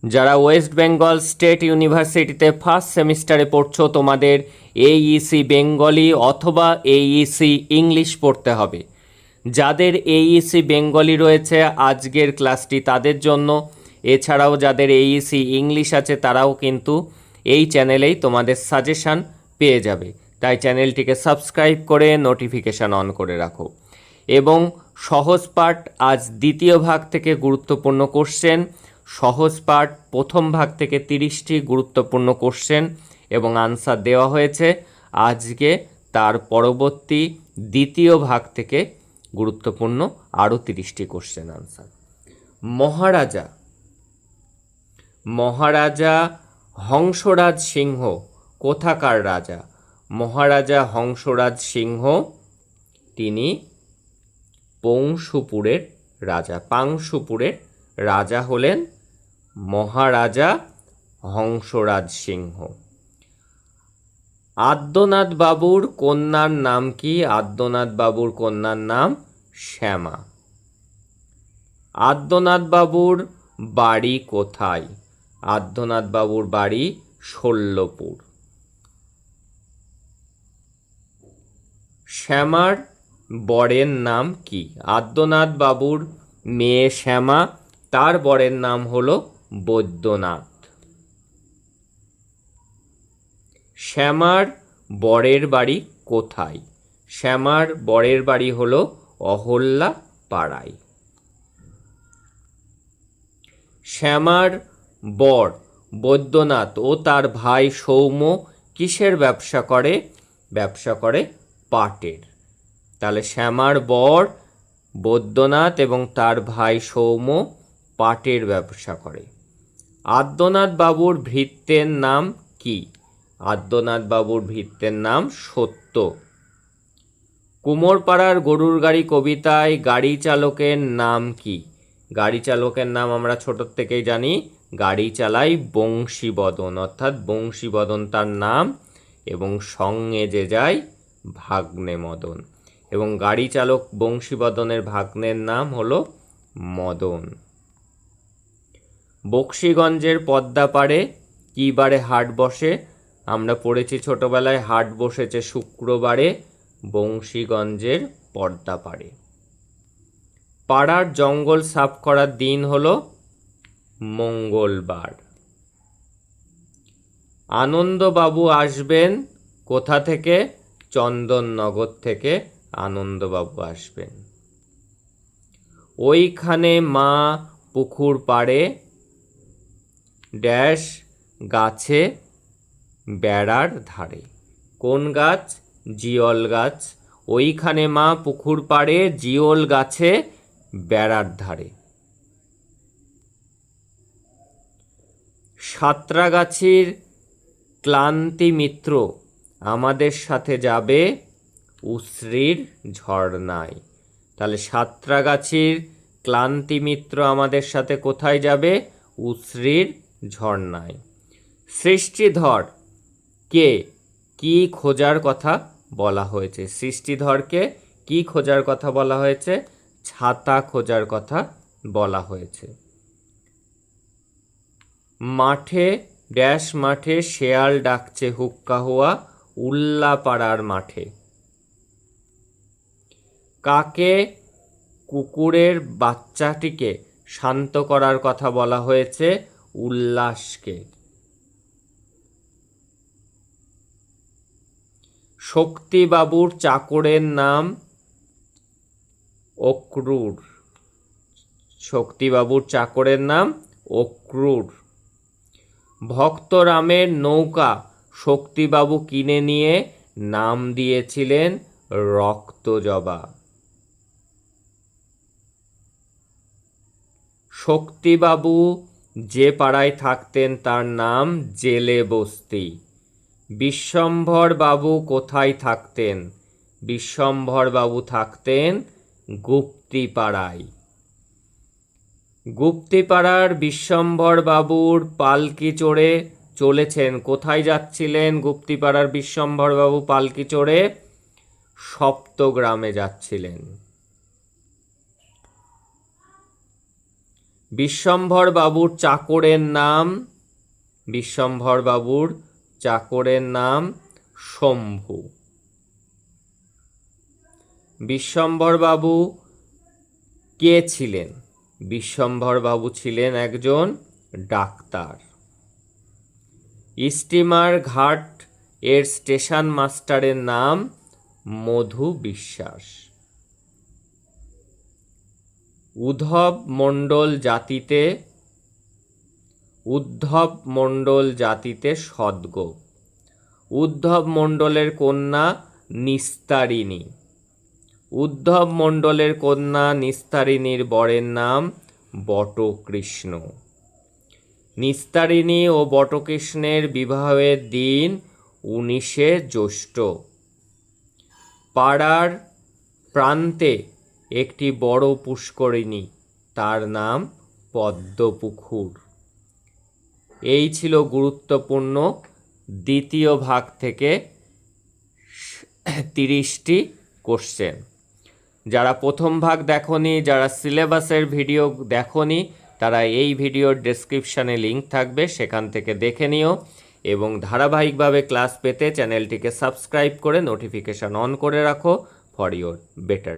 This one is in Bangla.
যারা ওয়েস্ট বেঙ্গল স্টেট ইউনিভার্সিটিতে ফার্স্ট সেমিস্টারে পড়ছো, তোমাদের এইইসি বেঙ্গলি অথবা এইইসি ইংলিশ পড়তে হবে। যাদের এইইসি বেঙ্গলি রয়েছে আজকের ক্লাসটি তাদের জন্য, এছাড়াও যাদের এইইসি ইংলিশ আছে তারাও কিন্তু এই চ্যানেলেই তোমাদের সাজেশান পেয়ে যাবে। তাই চ্যানেলটিকে সাবস্ক্রাইব করে নোটিফিকেশান অন করে রাখো। এবং সহজ পাঠ আজ দ্বিতীয় ভাগ থেকে গুরুত্বপূর্ণ কোশ্চেন, সহজ পাঠ প্রথম ভাগ থেকে 30টি গুরুত্বপূর্ণ কোশ্চেন এবং আনসার দেওয়া হয়েছে। আজকে তার পরবর্তী দ্বিতীয় ভাগ থেকে গুরুত্বপূর্ণ আরও 30টি কোশ্চেন আনসার। মহারাজা মহারাজা হংসরাজ সিংহ কোথাকার রাজা? মহারাজা হংসরাজ সিংহ তিনি পংশুপুরের রাজা। পাংশুপুরের রাজা হলেন মহারাজা হংসরাজ সিংহ। আদ্যনাথ বাবুর কন্যার নাম কি? আদ্যনাথ বাবুর কন্যার নাম শ্যামা। আদ্যনাথ বাবুর বাড়ি কোথায়? আদ্যনাথ বাবুর বাড়ি শল্যপুর। শ্যামার বরের নাম কি? আদ্যনাথ বাবুর মেয়ে শ্যামা, তার বরের নাম হলো বৈদ্যনাথ। শ্যামার বরের বাড়ি কোথায়? শ্যামার বরের বাড়ি হলো অহল্যা পাড়ায়। শ্যামার বর বৈদ্যনাথ ও তার ভাই সৌম্য কিসের ব্যবসা করে? ব্যবসা করে পাটের। তাহলে শ্যামার বর বৈদ্যনাথ এবং তার ভাই সৌম্য পাটের ব্যবসা করে। আদ্যনাথ বাবুর ভৃত্যের নাম কি? আদ্যনাথ বাবুর ভৃত্যের নাম সত্য। কুমোরপাড়ার গরুর গাড়ি কবিতায় গাড়ি চালকের নাম কি? গাড়ি চালকের নাম আমরা ছোটোর থেকেই জানি, গাড়ি চালাই বংশীবদন, অর্থাৎ বংশীবদন তার নাম, এবং সঙ্গে যে যায় ভাগ্নে মদন, এবং গাড়ি চালক বংশীবদনের ভাগ্নের নাম হলো মদন। বক্সিগঞ্জের পদ্মাপাড়ে কী বারে হাট বসে? আমরা পড়েছি ছোটবেলায়, হাট বসেছে শুক্রবারে বংশীগঞ্জের পদ্মাপাড়ে। পাড়ার জঙ্গল সাফ করার দিন হলো মঙ্গলবার। আনন্দবাবু আসবেন কোথা থেকে? চন্দননগর থেকে আনন্দবাবু আসবেন। ওইখানে মা পুকুর পাড়ে ড্যাশ গাছে বেড়ার ধারে। কোন গাছ? জিওল গাছ। ওইখানে মা পুকুর পাড়ে জিওল গাছে বেড়ার ধারে। সাঁতরাগাছির ক্লান্তি মিত্র আমাদের সাথে যাবে উশ্রীর ঝর্ণায়। তাহলে সাঁতরাগাছির ক্লান্তি মিত্র আমাদের সাথে কোথায় যাবে? উশ্রীর ঝর্ণায়। সৃষ্টিধর কে কি খোঁজার কথা বলা হয়েছে? সৃষ্টিধরকে কি খোঁজার কথা বলা হয়েছে? ছাতা খোঁজার কথা বলা হয়েছে। মাঠে ড্যাশ মাঠে শেয়াল ডাকছে হুক্কা হুয়া উল্লাপাড়ার মাঠে। কাকে কুকুরের বাচ্চাটিকে শান্ত করার কথা বলা হয়েছে? উল্লাসকে। শক্তিবাবুর চাকরের নাম অক্রুর। শক্তিবাবুর চাকরের নাম অক্রুর। ভক্তরামের নৌকা শক্তিবাবু কিনে নিয়ে নাম দিয়েছিলেন রক্তজবা। শক্তিবাবু যে পাড়ায় থাকতেন তার নাম জেলে বস্তি। বিশ্বম্ভর বাবু কোথায় থাকতেন? বিশ্বম্ভর বাবু থাকতেন গুপ্তিপাড়ায়। গুপ্তিপাড়ার বিশ্বম্ভর বাবুর পালকি চড়ে চলেছেন। কোথায় যাচ্ছিলেন গুপ্তিপাড়ার বিশ্বম্ভর বাবু পালকি চড়ে? সপ্তগ্রামে যাচ্ছিলেন। বিশ্বম্ভর বাবুর চাকরের নাম, বিশ্বম্ভর বাবুর চাকরের নাম শম্ভু। বিশ্বম্ভর বাবু কে ছিলেন? বিশ্বম্ভর বাবু ছিলেন একজন ডাক্তার। স্টিমার ঘাট এর স্টেশন মাস্টারের নাম মধু বিশ্বাস। উদ্ধব মণ্ডল জাতিতে সদ্গ। উদ্ধব মণ্ডলের কন্যা নিস্তারিণী। উদ্ধব মণ্ডলের কন্যা নিস্তারিণীর বরের নাম বটকৃষ্ণ। নিস্তারিণী ও বটকৃষ্ণের বিবাহের দিন 19শে জ্যৈষ্ঠ। পাড়ার প্রান্তে একটি বড় পুষ্করিণী, তার নাম পদ্মপুকুর। এই ছিল গুরুত্বপূর্ণ দ্বিতীয় ভাগ থেকে 30টি কোশ্চেন। যারা প্রথম ভাগ দেখোনি, যারা সিলেবাসের ভিডিও দেখোনি, তারা এই ভিডিওর ডেসক্রিপশানে লিঙ্ক থাকবে, সেখান থেকে দেখে নিও এবং ধারাবাহিকভাবে ক্লাস পেতে চ্যানেলটিকে সাবস্ক্রাইব করে নোটিফিকেশান অন করে রাখো ফর ইওর বেটার।